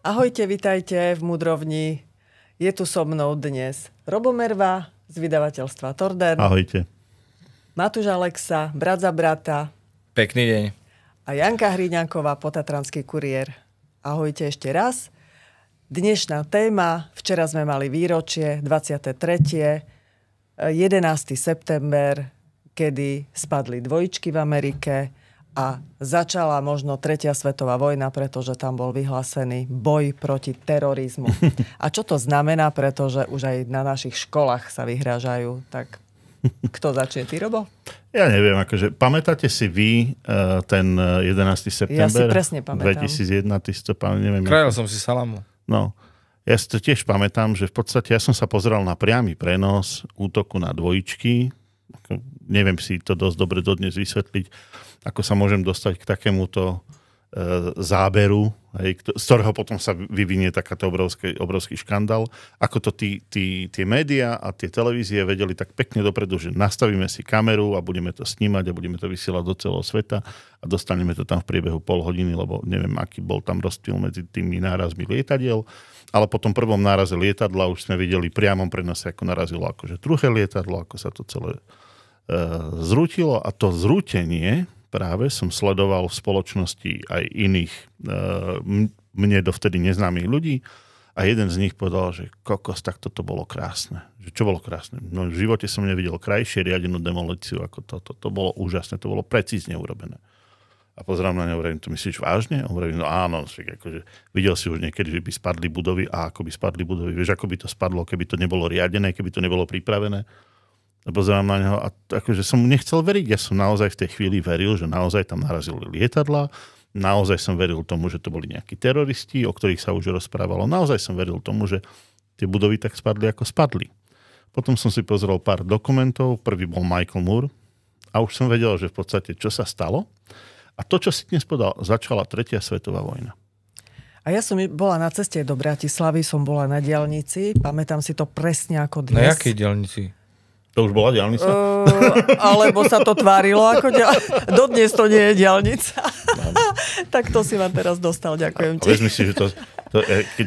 Ahojte, vitajte v Mudrovni. Je tu so mnou dnes Robo Merva z vydavateľstva Tordern. Ahojte. Matúš Alexa, brat za brata. Pekný deň. A Janka Hriňáková, Potatranský kuriér. Ahojte ešte raz. Dnešná téma, včera sme mali výročie, 23. 11. september, kedy spadli dvojičky v Amerike a začala možno 3. svetová vojna, pretože tam bol vyhlásený boj proti terorizmu. A čo to znamená, pretože už aj na našich školách sa vyhrážajú, tak kto začne? Ty, Robo? Ja neviem, akože pamätáte si vy ten 11. september? Ja si presne pamätám. 2001, ty si to neviem. Krajal som si salamu. No, ja si to tiež pamätám, že v podstate ja som sa pozeral na priamy prenos útoku na dvojičky. Neviem si to dosť dobre dodnes vysvetliť, ako sa môžem dostať k takémuto záberu, z ktorého potom sa vyvinie takáto obrovský škandál. Ako to tie médiá a tie televízie vedeli tak pekne dopredu, že nastavíme si kameru a budeme to snímať a budeme to vysielať do celého sveta a dostaneme to tam v priebehu pol hodiny, lebo neviem, aký bol tam rozptyl medzi tými nárazmi lietadiel. Ale po tom prvom náraze lietadla už sme videli priamom prenose, ako narazilo akože druhé lietadlo, ako sa to celé zrútilo. A to zrútenie práve som sledoval v spoločnosti aj iných mne dovtedy neznámych ľudí a jeden z nich povedal, že kokos, tak toto bolo krásne. Že čo bolo krásne? No v živote som nevidel krajšie riadenú demolíciu ako toto. To bolo úžasné, to bolo precízne urobené. A pozerám na ne, hovorím, to myslíš vážne? A hovorím, no áno, akože videl si už niekedy, že by spadli budovy a ako by spadli budovy. Vieš, ako by to spadlo, keby to nebolo riadené, keby to nebolo pripravené. A pozerám na neho a akože som mu nechcel veriť. Ja som naozaj v tej chvíli veril, že naozaj tam narazili lietadla. Naozaj som veril tomu, že to boli nejakí teroristi, o ktorých sa už rozprávalo. Naozaj som veril tomu, že tie budovy tak spadli, ako spadli. Potom som si pozrel pár dokumentov. Prvý bol Michael Moore a už som vedel, že v podstate čo sa stalo. A to, čo si dnes povedal, začala 3. svetová vojna. A ja som bola na ceste do Bratislavy, som bola na diaľnici, pamätám si to presne ako dnes. Na jakej diaľnici? To už bola diaľnica? Alebo sa to tvárilo ako diaľnica. Dodnes to nie je diaľnica. Tak to si ma teraz dostal, ďakujem ti. Vezmi si, že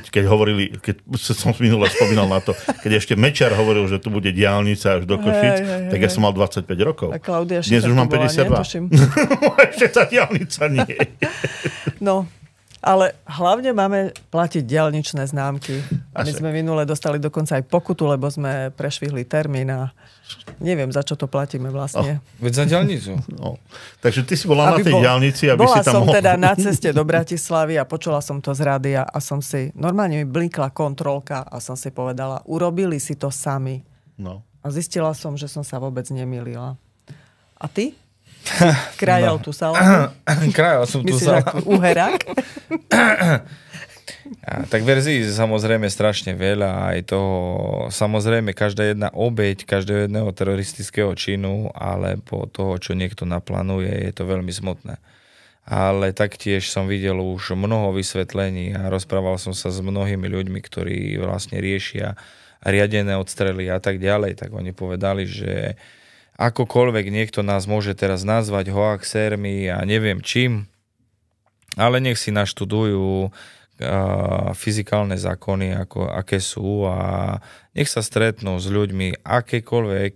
keď hovorili, keď som minule spomínal na to, keď ešte Mečiar hovoril, že tu bude diaľnica až do Košíc, tak ja som mal 25 rokov. A Klaudia dnes už mám 52. Ešte tá diaľnica nie. No, ale hlavne máme platiť diaľničné známky. My sme minule dostali dokonca aj pokutu, lebo sme prešvihli termín a neviem, za čo to platíme vlastne. Veď za diaľnicu. No. Takže ty si bola na tej diaľnici, aby bola si tam som teda na ceste do Bratislavy a počula som to z rádia a som si, normálne mi blinkla kontrolka a som si povedala, urobili si to sami. No. A zistila som, že som sa vôbec nemýlila. A ty? Krajal tú salamu? Krajal som tú Myslíš, salamu. ako uherák? Tak verzií samozrejme strašne veľa. Aj toho, samozrejme, každá jedna obeť, každého jedného teroristického činu alebo toho, čo niekto naplánuje, je to veľmi smutné. Ale taktiež som videl už mnoho vysvetlení a rozprával som sa s mnohými ľuďmi, ktorí vlastne riešia riadené odstrely a tak ďalej. Tak oni povedali, že akokoľvek niekto nás môže teraz nazvať hoaxérmi a neviem čím, ale nech si naštudujú fyzikálne zákony, aké sú a nech sa stretnú s ľuďmi akékoľvek,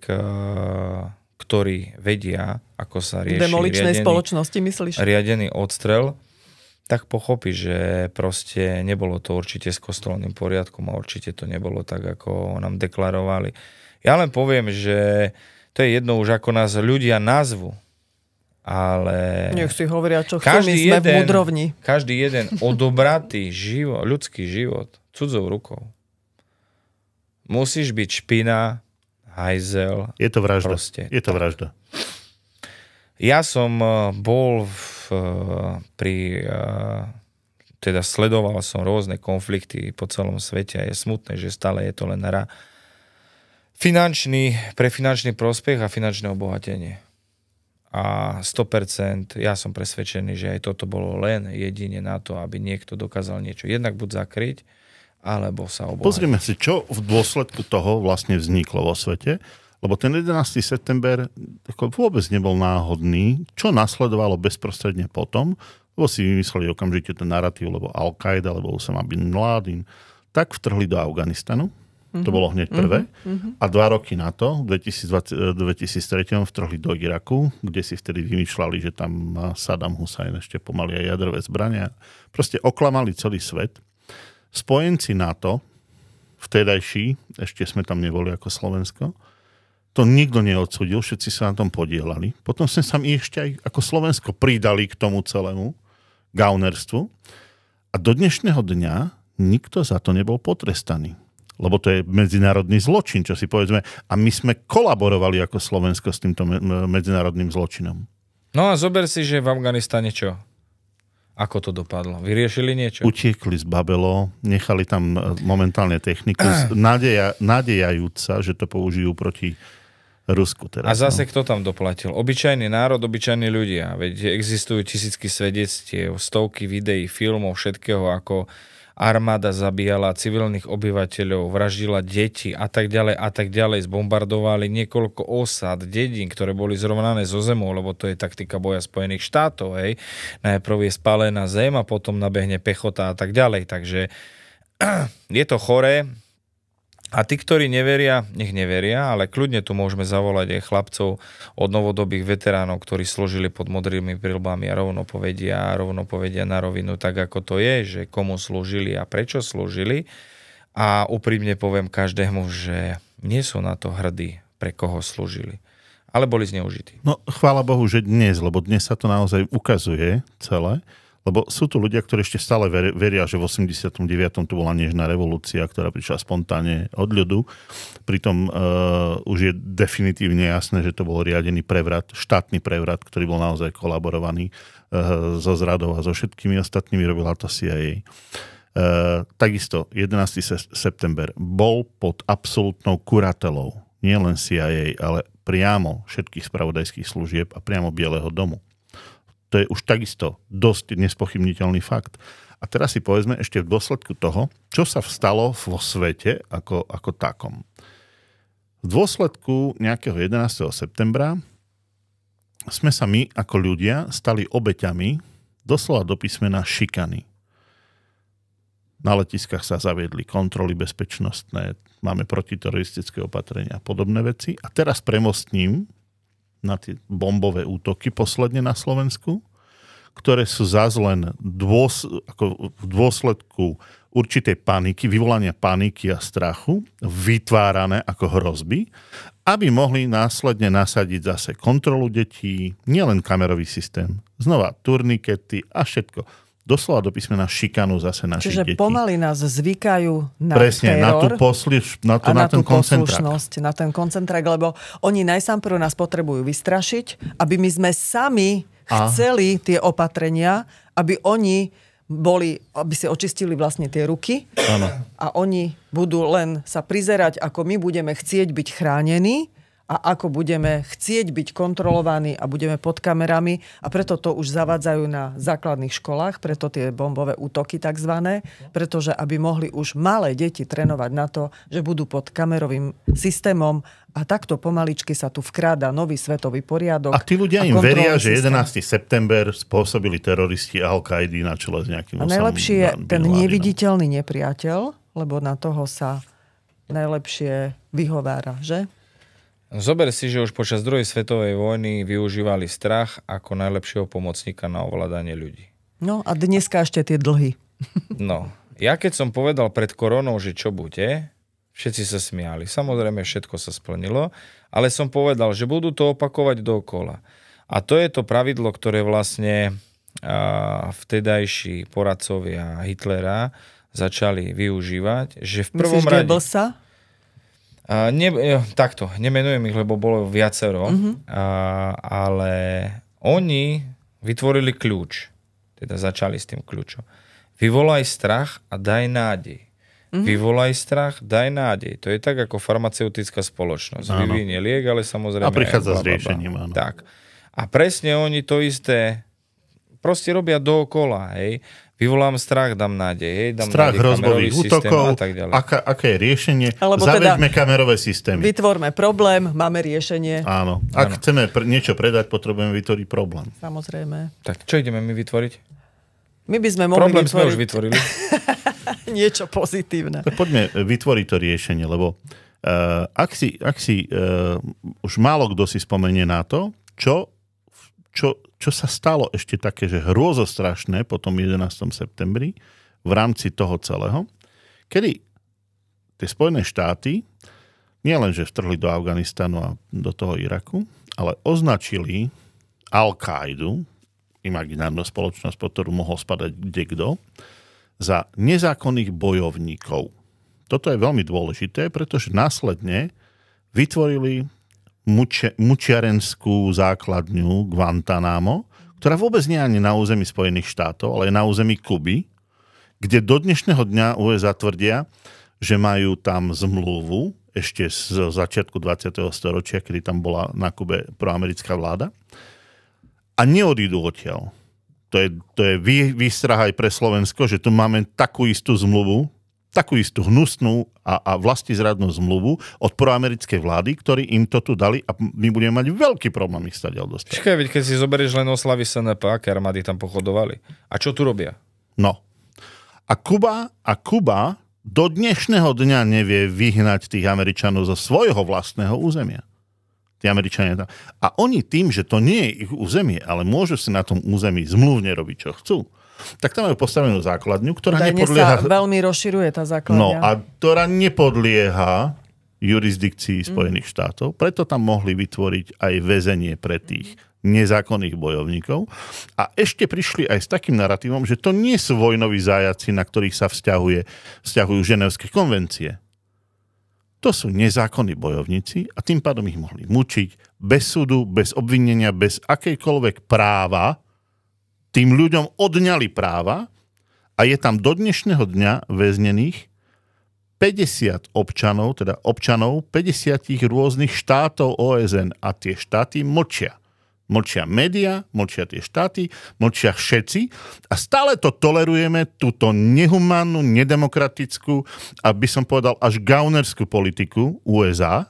ktorí vedia, ako sa rieši demoličnej spoločnosti, myslíš? Riadený odstrel, tak pochopí, že proste nebolo to určite s kostolným poriadkom a určite to nebolo tak, ako nám deklarovali. Ja len poviem, že to je jedno už, ako nás ľudia nazvu, ale nech si hovoria, čo chcú, my sme v Mudrovni. Každý jeden odobratý ľudský život cudzou rukou. Musíš byť špina, hajzel. Je to vražda. Proste. Je to vražda. Ja som bol teda sledoval som rôzne konflikty po celom svete a je smutné, že stále je to len pre finančný prospech a finančné obohatenie. A 100% ja som presvedčený, že aj toto bolo len jedine na to, aby niekto dokázal niečo jednak buď zakryť, alebo sa obohatiť. Pozrime si, čo v dôsledku toho vlastne vzniklo vo svete, Lebo ten 11. september ako vôbec nebol náhodný, čo nasledovalo bezprostredne potom, lebo si vymysleli okamžite ten narratív, lebo Al-Qaida, lebo Usama bin Laden, tak vtrhli do Afganistanu. To bolo hneď prvé. A 2 roky na to, v 2003 vtrhli do Iraku, kde si vtedy vymýšľali, že tam má Saddam Hussein ešte pomaly aj jadrové zbrania. Proste oklamali celý svet. Spojenci NATO, vtedajší, ešte sme tam neboli ako Slovensko, to nikto neodsúdil, všetci sa na tom podielali. Potom sme sa my ešte aj ako Slovensko pridali k tomu celému gaunerstvu. A do dnešného dňa nikto za to nebol potrestaný. Lebo to je medzinárodný zločin, čo si povedzme. A my sme kolaborovali ako Slovensko s týmto medzinárodným zločinom. No a zober si, že v Afganistane čo? Ako to dopadlo? Vyriešili niečo? Utiekli z Babelo, nechali tam momentálne techniku, nádejajúc sa, že to použijú proti Rusku teraz. A zase kto tam doplatil? Obyčajný národ, obyčajní ľudia. Veď existujú tisícky svedectiev, stovky videí, filmov, všetkého, ako armáda zabíjala civilných obyvateľov, vraždila deti a tak ďalej, zbombardovali niekoľko osad, dedín, ktoré boli zrovnané zo zemou, lebo to je taktika boja Spojených štátov, hej. Najprv je spálená zem a potom nabehne pechota a tak ďalej, takže je to choré. A tí, ktorí neveria, nech neveria, ale kľudne tu môžeme zavolať aj chlapcov od novodobých veteránov, ktorí slúžili pod modrými prilbami a rovno povedia na rovinu tak, ako to je, že komu slúžili a prečo slúžili. A úprimne poviem každému, že nie sú na to hrdí, pre koho slúžili. Ale boli zneužití. No, chvála Bohu, že dnes, lebo dnes sa to naozaj ukazuje celé. Lebo sú tu ľudia, ktorí ešte stále veria, že v 89. tu bola nežná revolúcia, ktorá prišla spontánne od ľudu. Pritom už je definitívne jasné, že to bol riadený prevrat, štátny prevrat, ktorý bol naozaj kolaborovaný so zradou a so všetkými ostatnými, robila to CIA. Takisto 11. september bol pod absolútnou kuratelou nielen CIA, ale priamo všetkých spravodajských služieb a priamo Bieleho domu. To je už takisto dosť nespochybniteľný fakt. A teraz si povedzme ešte v dôsledku toho, čo sa vstalo vo svete ako takom. V dôsledku nejakého 11. septembra sme sa my ako ľudia stali obeťami doslova do písmena šikany. Na letiskách sa zaviedli kontroly bezpečnostné, máme protiteroristické opatrenia a podobné veci. A teraz premostním na tie bombové útoky posledne na Slovensku, ktoré sú zás len v dôsledku určitej paniky, vyvolania paniky a strachu, vytvárané ako hrozby, aby mohli následne nasadiť zase kontrolu detí, nielen kamerový systém, znova turnikety a všetko. Doslova do písmena šikanu zase našich detí. Čiže pomaly nás zvykajú na presne, teror na ten koncentrák. Na ten koncentrák, lebo oni najprv nás potrebujú vystrašiť, aby my sme sami chceli tie opatrenia, aby oni aby si očistili vlastne tie ruky. Áno. A oni budú len sa prizerať, ako my budeme chcieť byť chránení a ako budeme chcieť byť kontrolovaní a budeme pod kamerami. A preto to už zavádzajú na základných školách, preto tie bombové útoky takzvané, pretože aby mohli už malé deti trénovať na to, že budú pod kamerovým systémom a takto pomaličky sa tu vkráda nový svetový poriadok. A tí ľudia im veria, že 11. september spôsobili teroristi Al-Kaidy na čele s nejakým... A najlepšie je ten neviditeľný nepriateľ, lebo na toho sa najlepšie vyhovára, že? Zober si, že už počas druhej svetovej vojny využívali strach ako najlepšieho pomocníka na ovládanie ľudí. No a dneska ešte tie dlhy. No, ja keď som povedal pred koronou, že čo bude, všetci sa smiali. Samozrejme, všetko sa splnilo, ale som povedal, že budú to opakovať dookola. A to je to pravidlo, ktoré vlastne vtedajší poradcovia Hitlera začali využívať, že v prvom rade... Myslíš Goebbelsa? Takto, nemenujem ich, lebo bolo viacero, ale oni vytvorili kľúč, teda začali s tým kľúčom. Vyvolaj strach a daj nádej. Vyvolaj strach, daj nádej. To je tak ako farmaceutická spoločnosť. Vyvinie liek, ale samozrejme... A prichádza s riešením, áno. Tak. A presne oni to isté proste robia dookola, hej. Vyvolám strach, dám nádej. Dám strach nádej, hrozbových útokov, a tak ďalej. aké je riešenie? Alebo Zaveďme kamerové systémy. Vytvorme problém, máme riešenie. Áno. Ak chceme niečo predať, potrebujeme vytvoriť problém. Samozrejme. Tak čo ideme my vytvoriť? My by sme mohli Problém sme už vytvorili. niečo pozitívne. Tak poďme vytvoriť to riešenie, lebo ak si už málo kto si spomenie na to, čo sa stalo ešte také, že hrôzostrašné po tom 11. septembri v rámci toho celého, kedy tie Spojené štáty nielenže vtrhli do Afganistanu a do toho Iraku, ale označili Al-Kaidu, imaginárnu spoločnosť, pod ktorú mohol spadať kdekto, za nezákonných bojovníkov. Toto je veľmi dôležité, pretože následne vytvorili mučiarenskú základňu Guantanamo, ktorá vôbec nie je ani na území Spojených štátov, ale je na území Kuby, kde do dnešného dňa USA tvrdia, že majú tam zmluvu ešte z začiatku 20. storočia, kedy tam bola na Kube proamerická vláda, a neodídu odtiaľ. To je výstrah aj pre Slovensko, že tu máme takú istú zmluvu, takú istú hnusnú a vlastizradnú zmluvu od proamerickej vlády, ktorí im to tu dali a my budeme mať veľký problém ich stadiaľ dostať. Počkaj, keď si zoberieš len oslavy SNP, aké armády tam pochodovali. A čo tu robia? No. A Kuba do dnešného dňa nevie vyhnať tých Američanov zo svojho vlastného územia. Tí Američania tam. A oni tým, že to nie je ich územie, ale môžu si na tom území zmluvne robiť, čo chcú, tak tam majú postavenú základňu, ktorá nepodlieha... sa veľmi rozširuje tá základňa. No a ktorá nepodlieha jurisdikcii Spojených štátov, preto tam mohli vytvoriť aj väzenie pre tých nezákonných bojovníkov. A ešte prišli aj s takým naratívom, že to nie sú vojnoví zajaci, na ktorých sa vzťahujú ženevské konvencie. To sú nezákonní bojovníci a tým pádom ich mohli mučiť bez súdu, bez obvinenia, bez akejkoľvek práva. Tým ľuďom odňali práva a je tam do dnešného dňa väznených 50 občanov, teda občanov 50 rôznych štátov OSN a tie štáty mlčia. Mlčia média, mlčia tie štáty, mlčia všetci a stále to tolerujeme, túto nehumánnu, nedemokratickú a by som povedal až gaunerskú politiku USA,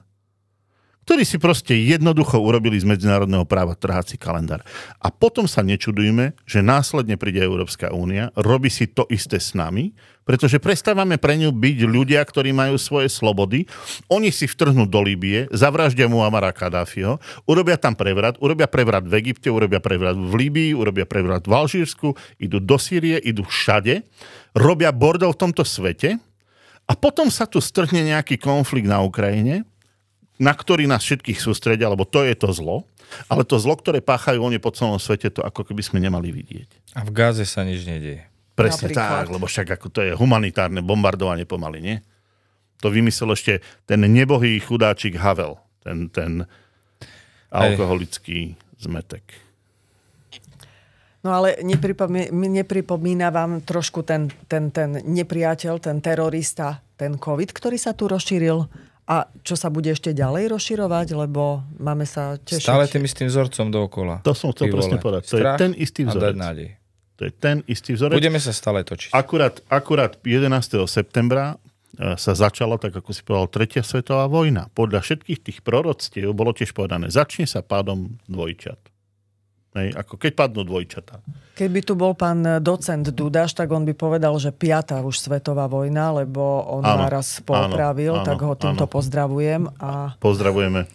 ktorí si proste jednoducho urobili z medzinárodného práva trhací kalendár. A potom sa nečudujme, že následne príde Európska únia, robí si to isté s nami, pretože prestávame pre ňu byť ľudia, ktorí majú svoje slobody. Oni si vtrhnú do Líbie, zavraždia Muammara Kadáfiho, urobia tam prevrat, urobia prevrat v Egypte, urobia prevrat v Líbii, urobia prevrat v Alžírsku, idú do Sýrie, idú všade, robia bordel v tomto svete a potom sa tu strhne nejaký konflikt na Ukrajine, na ktorý nás všetkých sústredia, lebo to je to zlo, ale to zlo, ktoré páchajú oni po celom svete, to ako keby sme nemali vidieť. A v Gáze sa nič nedieje. Presne Napríklad. tak, lebo však ako to je humanitárne bombardovanie pomaly, nie? To vymyslel ešte ten nebohý chudáčik Havel, ten alkoholický zmetek. No ale nepripomína vám trošku ten nepriateľ, ten terorista, ten COVID, ktorý sa tu rozšíril? A čo sa bude ešte ďalej rozširovať, lebo máme sa tešiť. Stále tým istým vzorcom dookola. To som chcel presne povedať. To je ten istý vzorec. To je ten istý vzorec. Budeme sa stále točiť. Akurát 11. septembra sa začala, tak ako si povedal, 3. svetová vojna. Podľa všetkých tých proroctiev bolo tiež povedané, začne sa pádom dvojčat. Ako keď padnú dvojčatá. Keby tu bol pán docent Dudáš, tak on by povedal, že 5. už svetová vojna, lebo on ma raz poopravil, tak ho týmto pozdravujem. Pozdravujeme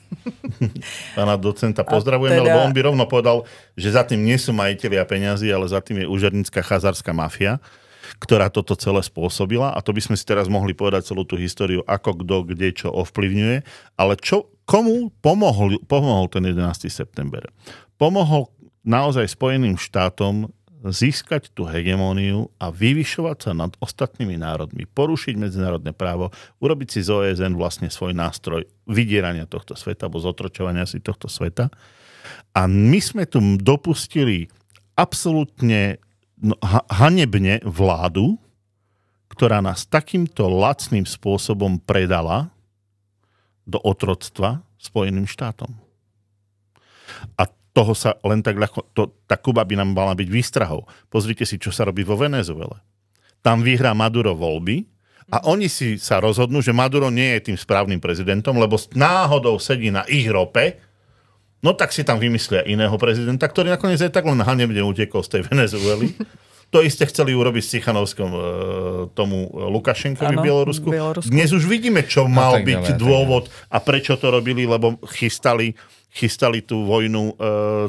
pána docenta, pozdravujeme, lebo on by rovno povedal, že za tým nie sú majitelia peňazí, ale za tým je úžernická chazárska mafia, ktorá toto celé spôsobila. A to by sme si teraz mohli povedať celú tú históriu, ako kto kde čo ovplyvňuje. Ale komu pomohol ten 11. september? Pomohol naozaj Spojeným štátom získať tú hegemóniu a vyvyšovať sa nad ostatnými národmi, porušiť medzinárodné právo, urobiť si z OSN vlastne svoj nástroj vydierania tohto sveta alebo zotročovania si tohto sveta. A my sme tu dopustili absolútne hanebne vládu, ktorá nás takýmto lacným spôsobom predala do otroctva Spojeným štátom. A toho sa len tak ľahko... Tá Kuba by nám mala byť výstrahou. Pozrite si, čo sa robí vo Venezuele. Tam vyhrá Maduro voľby a oni si sa rozhodnú, že Maduro nie je tým správnym prezidentom, lebo náhodou sedí na ich rope, no tak si tam vymyslia iného prezidenta, ktorý nakoniec aj tak len hanebne utekol z tej Venezuely. To isté chceli urobiť s Tichanovskom tomu Lukašenkovi v Bielorusku. Dnes už vidíme, čo mal byť dôvod a prečo to robili, lebo chystali tú vojnu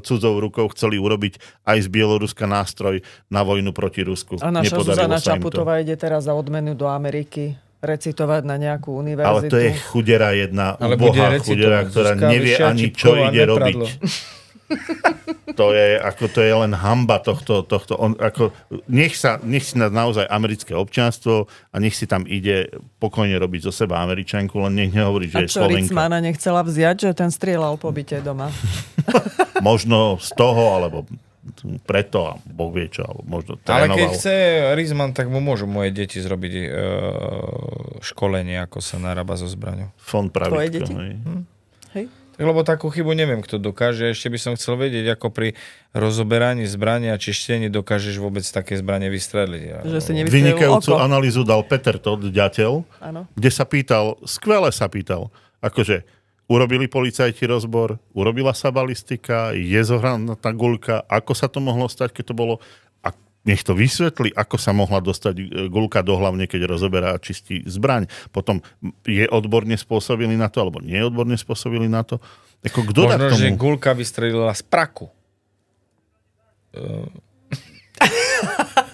cudzou rukou, chceli urobiť aj z Bieloruska nástroj na vojnu proti Rusku. A naša Zuzana Čaputová ide teraz za odmenu do Ameriky recitovať na nejakú univerzitu. Ale to je chudera jedna, ubohá chudera, ktorá nevie ani, čo ide robiť. To je len hanba tohto. Nech si naozaj americké občianstvo a nech si tam ide pokojne robiť zo seba Američanku, len nech nehovorí, že je Slovenka. A čo Ritzmana nechcela vziať, že ten strieľal po byte doma? Možno z toho, alebo preto, a Boh vie čo, alebo možno trénoval. Ale keď chce Ritzman, tak mu môžu moje deti zrobiť školenie, ako sa narába so zbraňou. Fond pravičko. Tvoje deti? Hej. Lebo takú chybu neviem, kto dokáže. Ešte by som chcel vedieť, ako pri rozoberaní zbrania a čištení dokážeš vôbec také zbranie vystreliť. Že si vynikajúcu analýzu dal Peter Todt, ďateľ, kde sa pýtal, skvele sa pýtal, akože urobili policajti rozbor, urobila sa balistika, je zohraná tá guľka, ako sa to mohlo stať, keď to bolo... Nech to vysvetlí, ako sa mohla dostať guľka do hlavne, keď rozoberá a čistí zbraň. Potom je odborne spôsobili na to, alebo nie je odborne spôsobili na to. Kto dá k tomu? Možno, že guľka vystrelila z praku.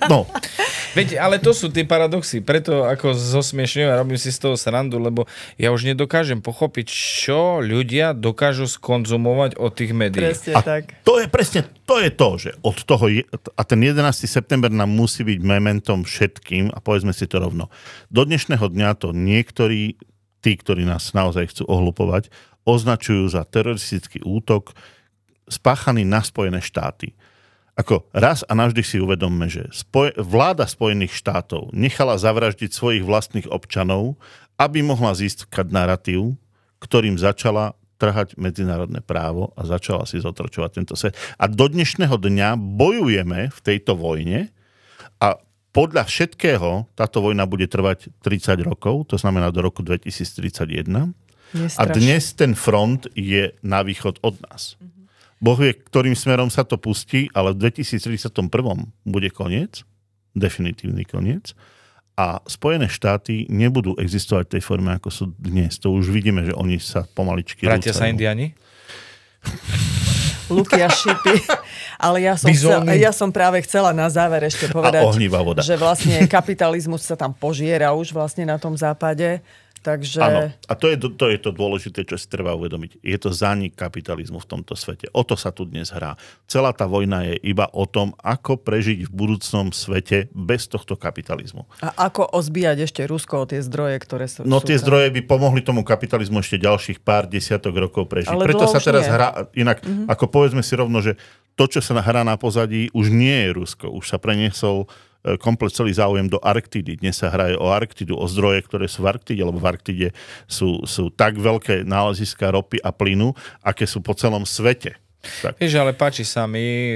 No. Veď, ale to sú tie paradoxy. Preto ako zosmiešňujem a robím si z toho srandu, lebo ja už nedokážem pochopiť, čo ľudia dokážu skonzumovať od tých médií. Presne tak. To je to, že od toho a ten 11. september nám musí byť mementom všetkým a povedzme si to rovno. Do dnešného dňa to niektorí, tí, ktorí nás naozaj chcú ohlupovať, označujú za teroristický útok spáchaný na Spojené štáty. Ako raz a navždy si uvedomme, že vláda Spojených štátov nechala zavraždiť svojich vlastných občanov, aby mohla získať narratív, ktorým začala trhať medzinárodné právo a začala si zotročovať tento svet. A do dnešného dňa bojujeme v tejto vojne a podľa všetkého táto vojna bude trvať 30 rokov, to znamená do roku 2031. A dnes ten front je na východ od nás. Boh vie, ktorým smerom sa to pustí, ale v 2031 bude koniec, definitívny koniec. A Spojené štáty nebudú existovať v tej forme, ako sú dnes. To už vidíme, že oni sa pomaličky Bratia sa Indiani? Luky a šipy. Ale ja som práve chcela na záver ešte povedať, že vlastne kapitalizmus sa tam požiera už vlastne na tom západe. Takže... Áno, a to je to dôležité, čo si treba uvedomiť. Je to zánik kapitalizmu v tomto svete. O to sa tu dnes hrá. Celá tá vojna je iba o tom, ako prežiť v budúcnom svete bez tohto kapitalizmu. A ako ozbíjať ešte Rusko o tie zdroje, ktoré sú... No tie zdroje by pomohli tomu kapitalizmu ešte ďalších pár desiatok rokov prežiť. Ale preto sa teraz hrá inak. Ako povedzme si rovno, že to, čo sa hrá na pozadí, už nie je Rusko. Už sa preniesol komplet celý záujem do Arktidy. Dnes sa hraje o Arktidu, o zdroje, ktoré sú v Arktide, lebo v Arktide sú tak veľké náleziska ropy a plynu, aké sú po celom svete. Tak. Vieš, ale páči sa mi,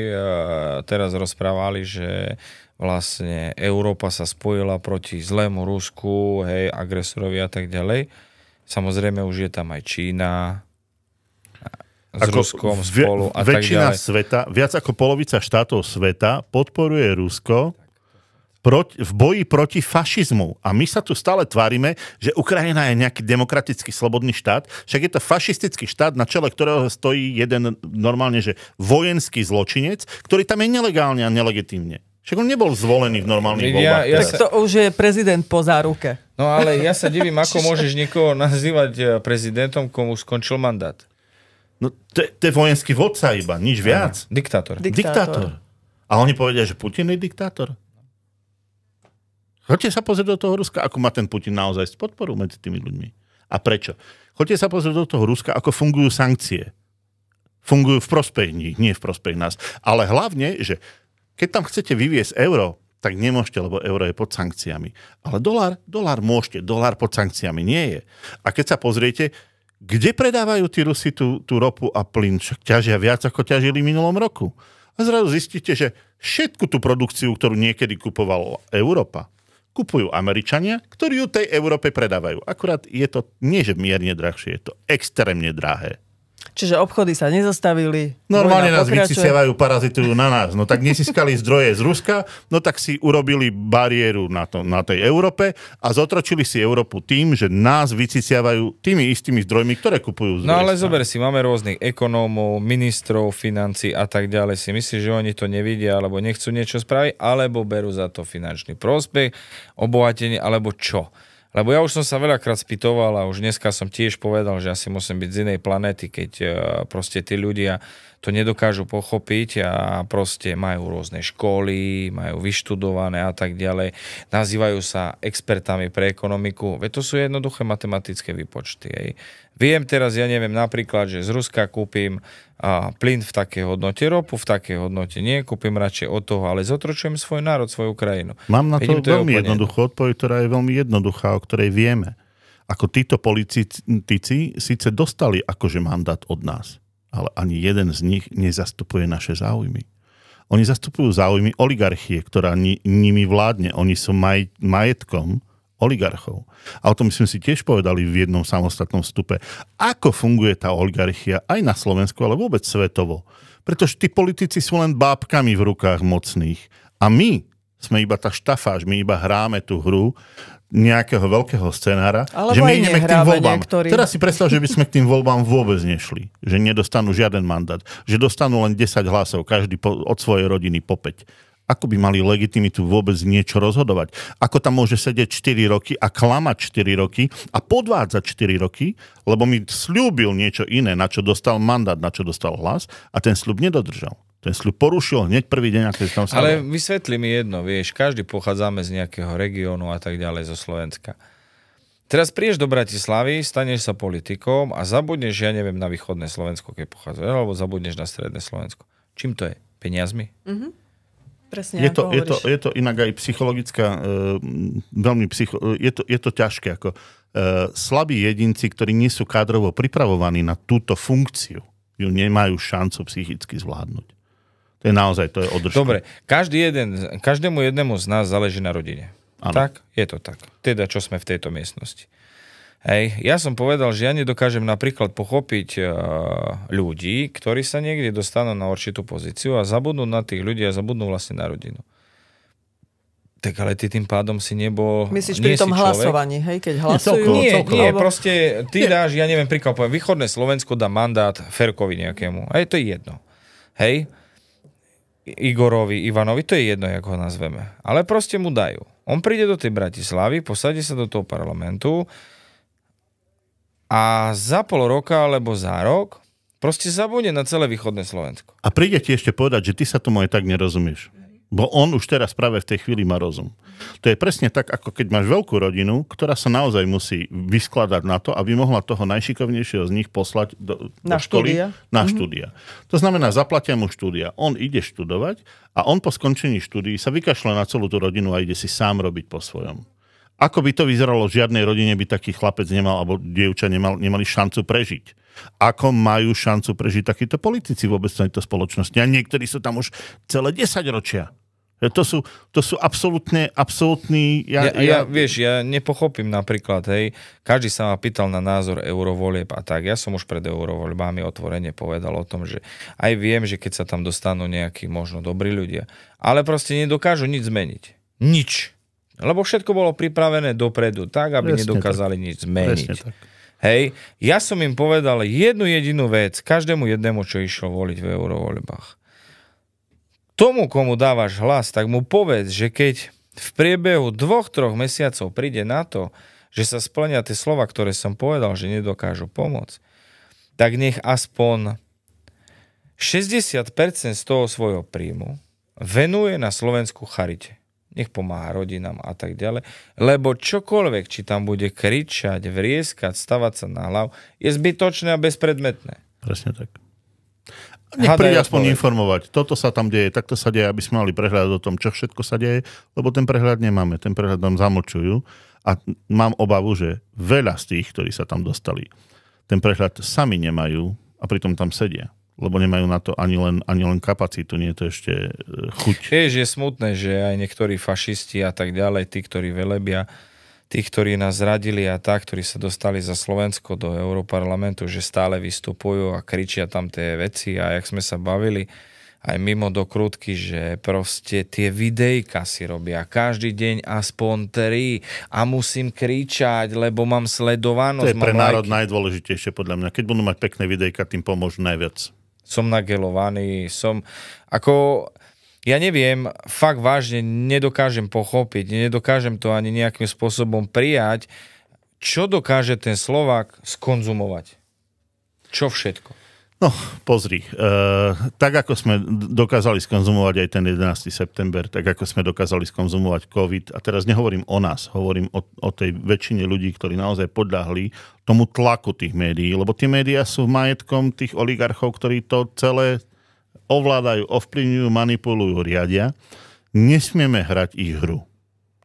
teraz rozprávali, že vlastne Európa sa spojila proti zlému Rusku, hej, agresorovi a tak ďalej. Samozrejme už je tam aj Čína, s Ruskom spolu a tak ďalej. Väčšina sveta, viac ako polovica štátov sveta podporuje Rusko v boji proti fašizmu. A my sa tu stále tvárime, že Ukrajina je nejaký demokratický slobodný štát, však je to fašistický štát, na čele ktorého stojí jeden normálne, že vojenský zločinec, ktorý tam je nelegálne a nelegitímne. Však on nebol zvolený v normálnych voľbách. Tak to už je prezident po záruke. No ale ja sa divím, ako môžeš niekoho nazývať prezidentom, komu skončil mandát. No to je vojenský vodca iba, nič viac. Diktátor. A oni povedia, že Putin je diktátor. Choďte sa pozrieť do toho Ruska, ako má ten Putin naozaj podporu medzi tými ľuďmi. A prečo? Choďte sa pozrieť do toho Ruska, ako fungujú sankcie. Fungujú v prospech nich, nie v prospech nás. Ale hlavne, že keď tam chcete vyviesť euro, tak nemôžete, lebo euro je pod sankciami. Ale dolár môžete, dolár pod sankciami nie je. A keď sa pozriete, Kde predávajú tí Rusi tú ropu a plyn? Však ťažia viac, ako ťažili minulom roku. A zrazu zistíte, že všetku tú produkciu, ktorú niekedy kupovala Európa, kupujú Američania, ktorí ju tej Európe predávajú. Akurát je to nie, že mierne drahšie, je to extrémne drahé. Čiže obchody sa nezastavili. Normálne nás vyciciavajú, parazitujú na nás. No tak nezískali zdroje z Ruska, no tak si urobili bariéru na tej Európe a zotročili si Európu tým, že nás vyciciavajú tými istými zdrojmi, ktoré kupujú z No ale zober si, máme rôznych ekonómov, ministrov, financií a tak ďalej. Si myslíš, že oni to nevidia, alebo nechcú niečo spraviť, alebo berú za to finančný prospech, obohatenie, alebo čo? Lebo ja už som sa veľakrát spýtoval a už dneska som tiež povedal, že asi musím byť z inej planéty, keď proste tí ľudia to nedokážu pochopiť a proste majú rôzne školy, majú vyštudované a tak ďalej. Nazývajú sa expertami pre ekonomiku. Veď to sú jednoduché matematické výpočty. Hej. Viem teraz, ja neviem, napríklad, že z Ruska kúpim plyn v takej hodnote, ropu v takej hodnote. Nie, kúpim radšej od toho, ale zotročujem svoj národ, svoju krajinu. Mám na to veľmi jednoduchú odpoveď, ktorá je veľmi jednoduchá, o ktorej vieme. Ako títo politici síce dostali akože mandát od nás, ale ani jeden z nich nezastupuje naše záujmy. Oni zastupujú záujmy oligarchie, ktorá nimi vládne. Oni sú majetkom oligarchov. A o tom sme si tiež povedali v jednom samostatnom vstupe. Ako funguje tá oligarchia aj na Slovensku, ale vôbec svetovo. Pretože tí politici sú len bábkami v rukách mocných. A my sme iba tá štafáž, my iba hráme tú hru nejakého veľkého scenára, alebo že my ideme k tým voľbám. Niektorý. Teraz si predstav, že by sme k tým voľbám vôbec nešli. Že nedostanú žiaden mandát. Že dostanú len 10 hlasov, každý od svojej rodiny po 5. Ako by mali legitimitu vôbec niečo rozhodovať? Ako tam môže sedieť 4 roky a klamať 4 roky a podvádzať 4 roky, lebo mi sľúbil niečo iné, na čo dostal mandát, na čo dostal hlas a ten sľub nedodržal. Ten sľub porušil hneď prvý deň, ako tam sa... Ale vysvetli mi jedno, vieš, každý pochádzame z nejakého regiónu a tak ďalej zo Slovenska. Teraz prídeš do Bratislavy, staneš sa politikom a zabudneš, ja neviem, na východné Slovensko, keď pochádzaš, alebo zabudneš na stredné Slovensko. Čím to je? Peniazmi? Mhm. Presne, je to inak aj psychologická, je to ťažké. Ako, slabí jedinci, ktorí nie sú kádrovo pripravovaní na túto funkciu, ju nemajú šancu psychicky zvládnuť. To je naozaj, to je održka. Dobre, každému jednému z nás záleží na rodine. Ano. Tak? Je to tak. Teda, čo sme v tejto miestnosti. Hej, ja som povedal, že ja nedokážem napríklad pochopiť ľudí, ktorí sa niekde dostanú na určitú pozíciu a zabudnú na tých ľudí a zabudnú vlastne na rodinu. Tak ale ty tým pádom si nebol... Myslíš pri tom hlasovaní, hej, keď hlasujú? Nie, proste ty dáš, ja neviem, príklad poviem, východné Slovensko dá mandát Ferkovi nejakému. Hej, to je jedno. Hej, Igorovi, Ivanovi, to je jedno, jak ho nazveme. Ale proste mu dajú. On príde do tej Bratislavy, posadí sa do toho parlamentu a za pol roka alebo za rok proste zabudne na celé východné Slovensko. A príde ti ešte povedať, že ty sa tomu aj tak nerozumieš. Bo on už teraz práve v tej chvíli má rozum. To je presne tak, ako keď máš veľkú rodinu, ktorá sa naozaj musí vyskladať na to, aby mohla toho najšikovnejšieho z nich poslať do školy, na štúdia. To znamená, zaplatia mu štúdia. On ide študovať a on po skončení štúdií sa vykašľa na celú tú rodinu a ide si sám robiť po svojom. Ako by to vyzeralo, v žiadnej rodine by taký chlapec nemal, alebo dievča nemali šancu prežiť. Ako majú šancu prežiť takíto politici vôbec v tejto spoločnosti? A niektorí sú tam už celé 10 ročia. To sú absolútny... Vieš, ja nepochopím napríklad, hej, každý sa ma pýtal na názor eurovolieb a tak. Ja som už pred eurovoľbami otvorene povedal o tom, že aj viem, že keď sa tam dostanú nejakí možno dobrí ľudia, ale proste nedokážu nič zmeniť. Nič. Lebo všetko bolo pripravené dopredu, tak, aby nedokázali nič zmeniť. Hej, ja som im povedal jednu jedinú vec, každému jednému, čo išiel voliť v eurovoľbách. Tomu, komu dávaš hlas, tak mu povedz, že keď v priebehu 2-3 mesiacov príde na to, že sa splnia tie slova, ktoré som povedal, že nedokážu pomôcť, tak nech aspoň 60% z toho svojho príjmu venuje na Slovensku charite. Nech pomáha rodinám a tak ďalej. Lebo čokoľvek, či tam bude kričať, vrieskať, stavať sa na hlavu, je zbytočné a bezpredmetné. Presne tak. Nech príde aspoň informovať. Toto sa tam deje, takto sa deje, aby sme mali prehľad o tom, čo všetko sa deje, lebo ten prehľad nemáme. Ten prehľad nám zamlčujú a mám obavu, že veľa z tých, ktorí sa tam dostali, ten prehľad sami nemajú a pritom tam sedia. Lebo nemajú na to ani len kapacitu, nie je to ešte chuť. Vieš, je smutné, že aj niektorí fašisti a tak ďalej, tí, ktorí velebia, tí, ktorí nás zradili a tak, ktorí sa dostali za Slovensko do Európarlamentu, že stále vystupujú a kričia tam tie veci a jak sme sa bavili aj mimo do krútky, že proste tie videjka si robia každý deň aspoň 3 a musím kričať, lebo mám sledovanosť. To je pre národ najdôležitejšie podľa mňa. Keď budú mať pekné videjka, tým pomôžu najviac. Som nagelovaný, ja neviem, fakt vážne nedokážem pochopiť, nedokážem to ani nejakým spôsobom prijať, čo dokáže ten Slovák skonzumovať. Čo všetko? No, pozri, tak ako sme dokázali skonzumovať aj ten 11. september, tak ako sme dokázali skonzumovať COVID, a teraz nehovorím o nás, hovorím o tej väčšine ľudí, ktorí naozaj podľahli tomu tlaku tých médií, lebo tie médiá sú majetkom tých oligarchov, ktorí to celé ovládajú, ovplyvňujú, manipulujú, riadia. Nesmieme hrať ich hru.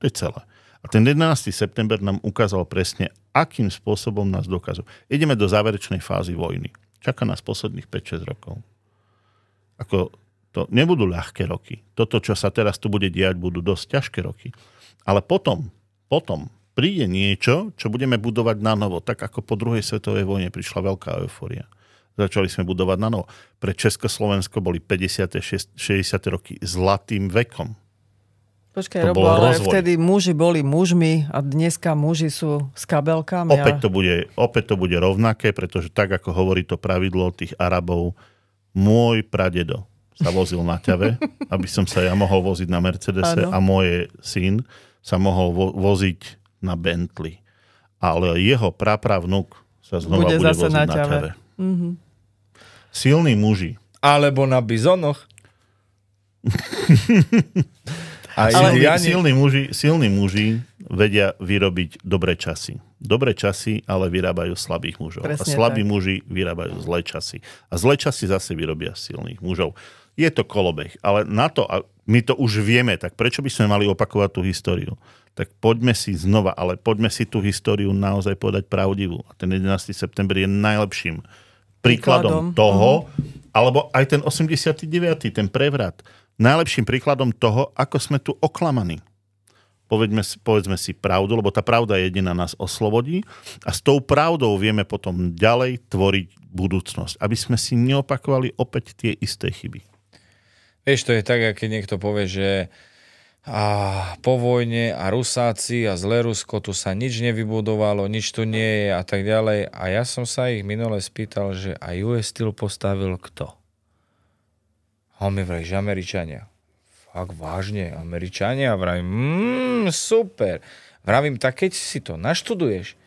To je celé. A ten 11. september nám ukázal presne, akým spôsobom nás dokážu. Ideme do záverečnej fázy vojny. Čaká nás posledných 5-6 rokov. To nebudú ľahké roky. Toto, čo sa teraz tu bude diať, budú dosť ťažké roky. Ale potom príde niečo, čo budeme budovať na novo. Tak ako po druhej svetovej vojne prišla veľká eufória. Začali sme budovať na novo. Pre Československo boli 50. 60. roky zlatým vekom. Počkaj, Robo, ale vtedy muži boli mužmi a dneska muži sú s kabelkami. Opäť to bude rovnaké, pretože tak, ako hovorí to pravidlo tých Arabov, môj pradedo sa vozil na ťave, aby som sa ja mohol voziť na Mercedese a môj syn sa mohol voziť na Bentley. Ale jeho prapravnúk sa znova bude voziť na ťave. Mm-hmm. Silní muži. Alebo na bizonoch. Silní muži vedia vyrobiť dobré časy. Dobré časy, ale vyrábajú slabých mužov. Presne a slabí muži vyrábajú zlé časy. A zlé časy zase vyrobia silných mužov. Je to kolobeh, ale na to, a my to už vieme, tak prečo by sme mali opakovať tú históriu? Tak poďme si tú históriu naozaj povedať pravdivú. A ten 11. september je najlepším príkladom toho, alebo aj ten 89. ten prevrat, najlepším príkladom toho, ako sme tu oklamaní. Povedzme si pravdu, lebo tá pravda jediná nás oslobodí a s tou pravdou vieme potom ďalej tvoriť budúcnosť, aby sme si neopakovali opäť tie isté chyby. Vieš, to je tak, keď niekto povie, že po vojne a Rusáci a zlé Rusko, tu sa nič nevybudovalo, nič tu nie je a tak ďalej. A ja som sa ich minule spýtal, že a US Steel postavil kto? A on mi vraví, že Američania. Fakt vážne, Američania? Vravím, super. Vravím, tak keď si to naštuduješ,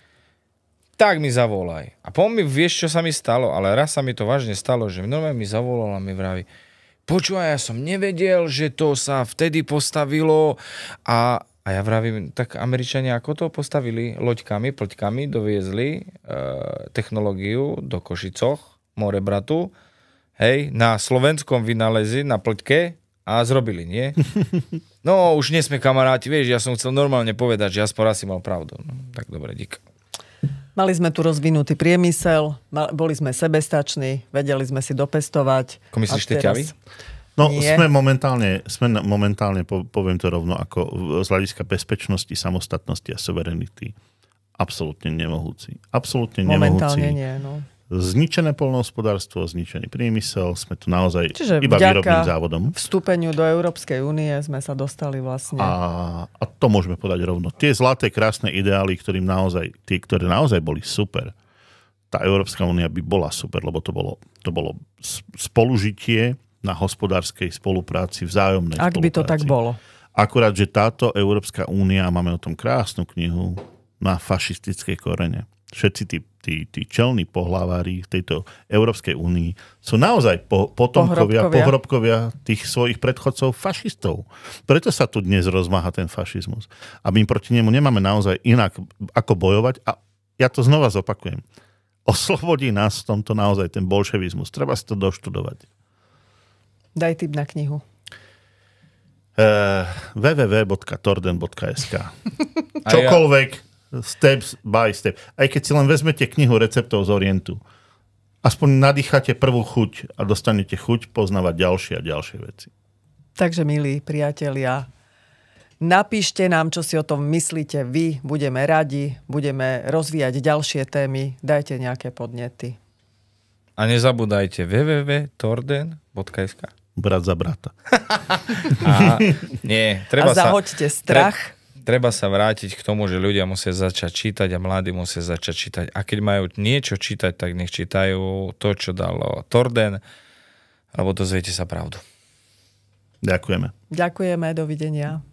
tak mi zavolaj. A mi vieš, čo sa mi stalo, ale raz sa mi to vážne stalo, že normálne mi zavolal a mi vraví, počúvaj, ja som nevedel, že to sa vtedy postavilo a ja vravím, tak Američania ako to postavili? Loďkami, ploďkami doviezli technológiu do Košicoch, Morebratu, hej, na slovenskom vynálezi, na ploďke a zrobili, nie? No, už nie sme kamaráti, vieš, ja som chcel normálne povedať, že aspoň raz si mal pravdu. No, tak dobre, dík. Mali sme tu rozvinutý priemysel, boli sme sebestační, vedeli sme si dopestovať. Ako myslíš, tie ťavy? No, sme momentálne, poviem to rovno, ako z hľadiska bezpečnosti, samostatnosti a suverenity absolútne nemohúci. Absolútne nemohúci. Momentálne nie, no. Zničené poľnohospodárstvo, zničený priemysel, sme tu naozaj iba výrobným závodom. Vstúpeniu do Európskej únie sme sa dostali vlastne. A to môžeme povedať rovno. Tie zlaté, krásne ideály, ktoré naozaj boli super. Tá Európska únia by bola super, lebo to bolo spolužitie na hospodárskej spolupráci, vzájomnej spolupráci. Ak by to tak bolo. Akurát, že táto Európska únia, máme o tom krásnu knihu, má fašistické korene. Všetci tí čelní pohlavári v tejto Európskej únii sú naozaj pohrobkovia tých svojich predchodcov fašistov. Preto sa tu dnes rozmáha ten fašizmus. A my proti nemu nemáme naozaj inak ako bojovať. A ja to znova zopakujem. Oslobodí nás v tomto naozaj ten bolševizmus. Treba si to doštudovať. Daj tip na knihu. www.torden.sk Čokoľvek Step by step. Aj keď si len vezmete knihu receptov z Orientu, aspoň nadýchate prvú chuť a dostanete chuť poznávať ďalšie a ďalšie veci. Takže, milí priatelia, napíšte nám, čo si o tom myslíte vy. Budeme radi, budeme rozvíjať ďalšie témy. Dajte nejaké podnety. A nezabúdajte www.torden.sk. Brat za brata. Treba zahoďte strach. Treba sa vrátiť k tomu, že ľudia musia začať čítať a mladí musia začať čítať. A keď majú niečo čítať, tak nech čítajú to, čo dalo Torden, alebo dozviete sa pravdu. Ďakujeme. Ďakujeme, dovidenia.